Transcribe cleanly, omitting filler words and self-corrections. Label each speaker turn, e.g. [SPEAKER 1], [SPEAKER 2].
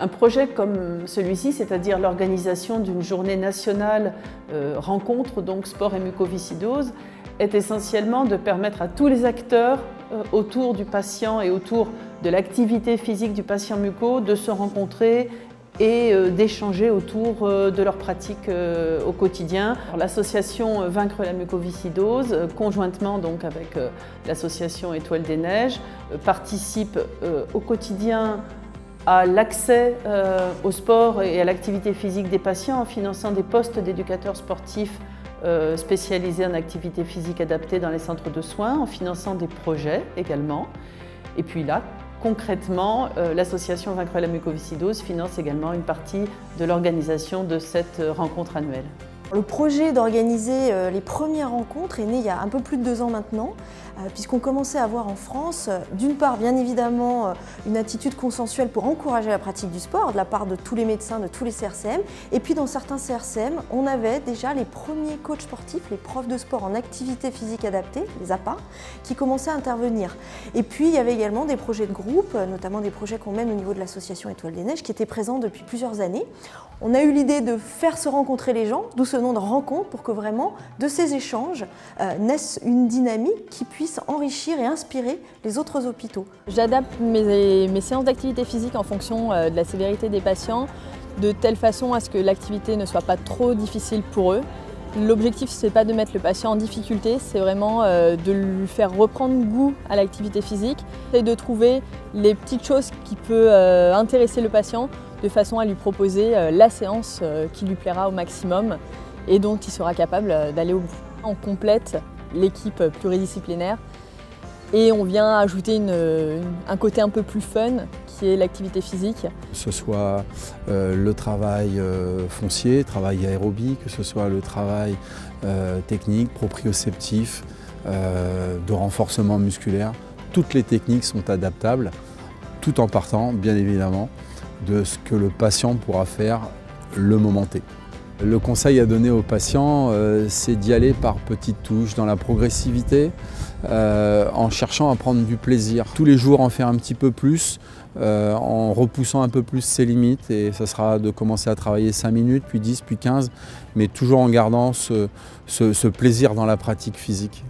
[SPEAKER 1] Un projet comme celui-ci, c'est-à-dire l'organisation d'une journée nationale rencontre, donc sport et mucoviscidose, est essentiellement de permettre à tous les acteurs autour du patient et autour de l'activité physique du patient muco de se rencontrer et d'échanger autour de leurs pratiques au quotidien. L'association Vaincre la mucoviscidose, conjointement donc avec l'association Étoile des Neiges, participe au quotidien à l'accès au sport et à l'activité physique des patients en finançant des postes d'éducateurs sportifs spécialisés en activité physique adaptée dans les centres de soins, en finançant des projets également. Et puis là, concrètement, l'association Vaincre la mucoviscidose finance également une partie de l'organisation de cette rencontre annuelle.
[SPEAKER 2] Le projet d'organiser les premières rencontres est né il y a un peu plus de 2 ans maintenant, puisqu'on commençait à avoir en France, d'une part bien évidemment une attitude consensuelle pour encourager la pratique du sport de la part de tous les médecins, de tous les CRCM, et puis dans certains CRCM, on avait déjà les premiers coachs sportifs, les profs de sport en activité physique adaptée, les APA, qui commençaient à intervenir. Et puis il y avait également des projets de groupe, notamment des projets qu'on mène au niveau de l'association Étoile des Neiges, qui étaient présents depuis plusieurs années. On a eu l'idée de faire se rencontrer les gens, d'où ce nom de rencontre, pour que vraiment de ces échanges naisse une dynamique qui puisse enrichir et inspirer les autres hôpitaux.
[SPEAKER 3] J'adapte mes séances d'activité physique en fonction de la sévérité des patients, de telle façon à ce que l'activité ne soit pas trop difficile pour eux. L'objectif, ce n'est pas de mettre le patient en difficulté, c'est vraiment de lui faire reprendre goût à l'activité physique et de trouver les petites choses qui peuvent intéresser le patient de façon à lui proposer la séance qui lui plaira au maximum et dont il sera capable d'aller au bout. On complète l'équipe pluridisciplinaire et on vient ajouter un côté un peu plus fun qui est l'activité physique.
[SPEAKER 4] Que ce soit le travail foncier, travail aérobie, que ce soit le travail technique, proprioceptif, de renforcement musculaire, toutes les techniques sont adaptables, tout en partant bien évidemment de ce que le patient pourra faire le moment T. Le conseil à donner aux patients, c'est d'y aller par petites touches, dans la progressivité, en cherchant à prendre du plaisir. Tous les jours en faire un petit peu plus, en repoussant un peu plus ses limites, et ça sera de commencer à travailler 5 minutes, puis 10, puis 15, mais toujours en gardant ce plaisir dans la pratique physique.